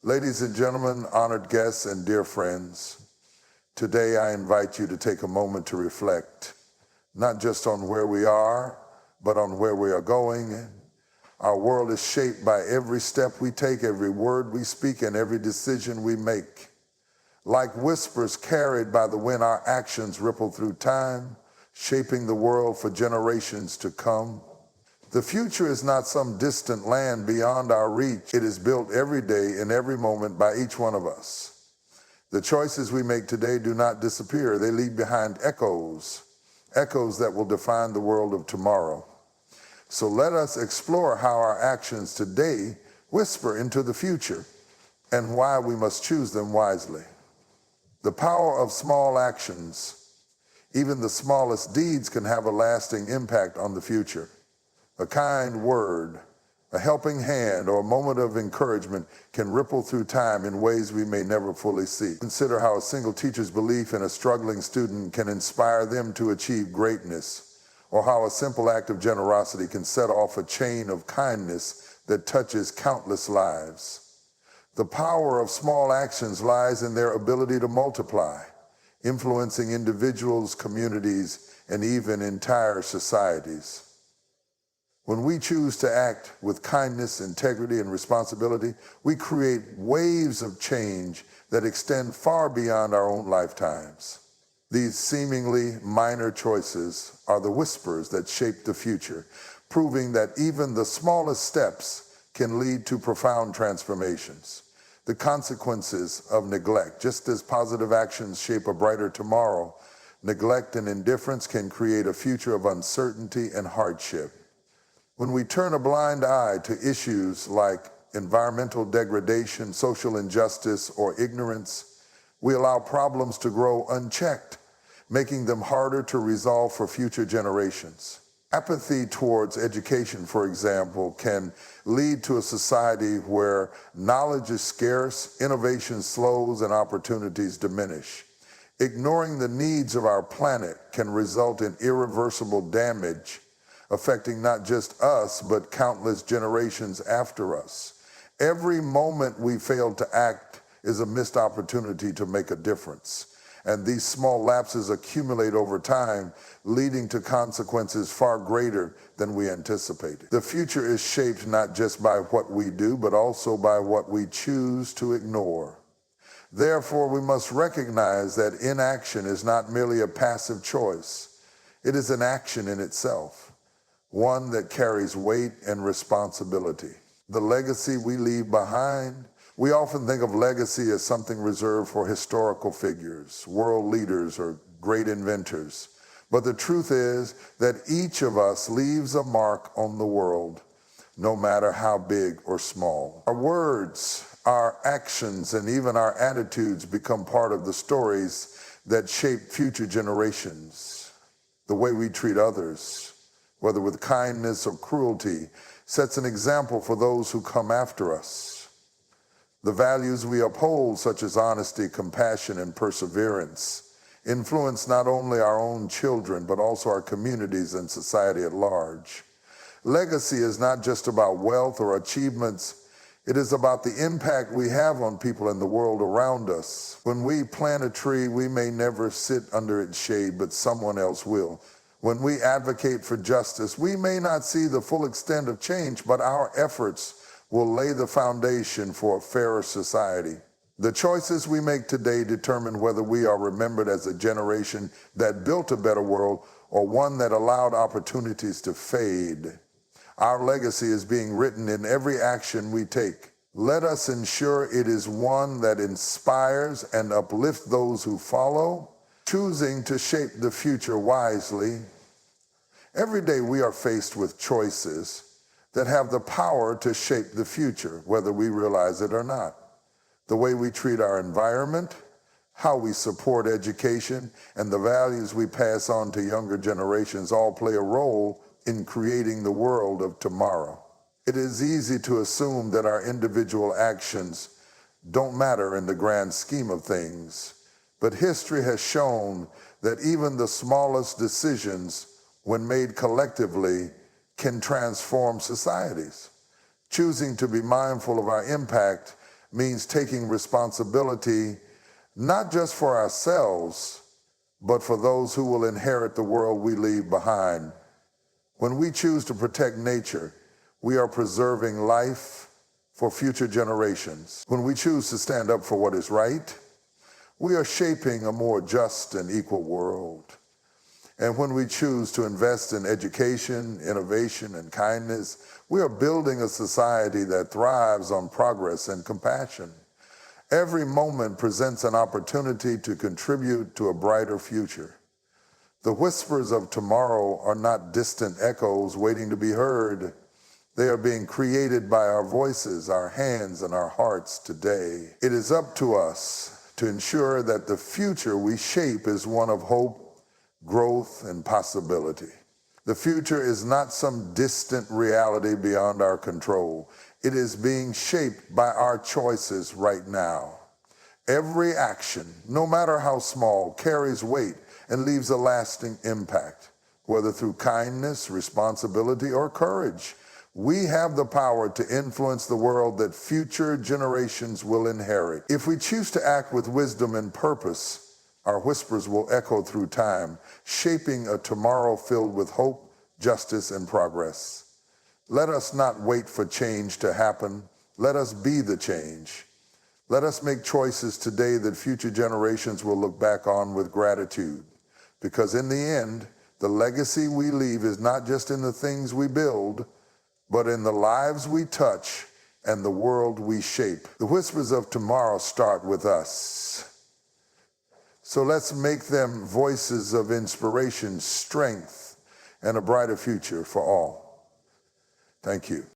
Ladies and gentlemen, honored guests, and dear friends, today I invite you to take a moment to reflect, not just on where we are, but on where we are going. Our world is shaped by every step we take, every word we speak, and every decision we make. Like whispers carried by the wind, our actions ripple through time, shaping the world for generations to come. The future is not some distant land beyond our reach. It is built every day and every moment by each one of us. The choices we make today do not disappear. They leave behind echoes that will define the world of tomorrow. So let us explore how our actions today whisper into the future and why we must choose them wisely. The power of small actions, even the smallest deeds, can have a lasting impact on the future. A kind word, a helping hand, or a moment of encouragement can ripple through time in ways we may never fully see. Consider how a single teacher's belief in a struggling student can inspire them to achieve greatness, or how a simple act of generosity can set off a chain of kindness that touches countless lives. The power of small actions lies in their ability to multiply, influencing individuals, communities, and even entire societies. When we choose to act with kindness, integrity, and responsibility, we create waves of change that extend far beyond our own lifetimes. These seemingly minor choices are the whispers that shape the future, proving that even the smallest steps can lead to profound transformations. The consequences of neglect, just as positive actions shape a brighter tomorrow, neglect and indifference can create a future of uncertainty and hardship. When we turn a blind eye to issues like environmental degradation, social injustice, or ignorance, we allow problems to grow unchecked, making them harder to resolve for future generations. Apathy towards education, for example, can lead to a society where knowledge is scarce, innovation slows, and opportunities diminish. Ignoring the needs of our planet can result in irreversible damage, affecting not just us, but countless generations after us. Every moment we fail to act is a missed opportunity to make a difference. And these small lapses accumulate over time, leading to consequences far greater than we anticipated. The future is shaped not just by what we do, but also by what we choose to ignore. Therefore, we must recognize that inaction is not merely a passive choice. It is an action in itself, one that carries weight and responsibility. The legacy we leave behind. We often think of legacy as something reserved for historical figures, world leaders, or great inventors. But the truth is that each of us leaves a mark on the world, no matter how big or small. Our words, our actions, and even our attitudes become part of the stories that shape future generations. The way we treat others, whether with kindness or cruelty, sets an example for those who come after us. The values we uphold, such as honesty, compassion, and perseverance, influence not only our own children, but also our communities and society at large. Legacy is not just about wealth or achievements. It is about the impact we have on people in the world around us. When we plant a tree, we may never sit under its shade, but someone else will. When we advocate for justice, we may not see the full extent of change, but our efforts will lay the foundation for a fairer society. The choices we make today determine whether we are remembered as a generation that built a better world or one that allowed opportunities to fade. Our legacy is being written in every action we take. Let us ensure it is one that inspires and uplifts those who follow, choosing to shape the future wisely. Every day we are faced with choices that have the power to shape the future, whether we realize it or not. The way we treat our environment, how we support education, and the values we pass on to younger generations all play a role in creating the world of tomorrow. It is easy to assume that our individual actions don't matter in the grand scheme of things, but history has shown that even the smallest decisions, when made collectively, can transform societies. Choosing to be mindful of our impact means taking responsibility not just for ourselves, but for those who will inherit the world we leave behind. When we choose to protect nature, we are preserving life for future generations. When we choose to stand up for what is right, we are shaping a more just and equal world. And when we choose to invest in education, innovation, and kindness, we are building a society that thrives on progress and compassion. Every moment presents an opportunity to contribute to a brighter future. The whispers of tomorrow are not distant echoes waiting to be heard. They are being created by our voices, our hands, and our hearts today. It is up to us to ensure that the future we shape is one of hope, growth, and possibility. The future is not some distant reality beyond our control. It is being shaped by our choices right now. Every action, no matter how small, carries weight and leaves a lasting impact, whether through kindness, responsibility, or courage. We have the power to influence the world that future generations will inherit. If we choose to act with wisdom and purpose, our whispers will echo through time, shaping a tomorrow filled with hope, justice, and progress. Let us not wait for change to happen. Let us be the change. Let us make choices today that future generations will look back on with gratitude. Because in the end, the legacy we leave is not just in the things we build, but in the lives we touch and the world we shape. The whispers of tomorrow start with us. So let's make them voices of inspiration, strength, and a brighter future for all. Thank you.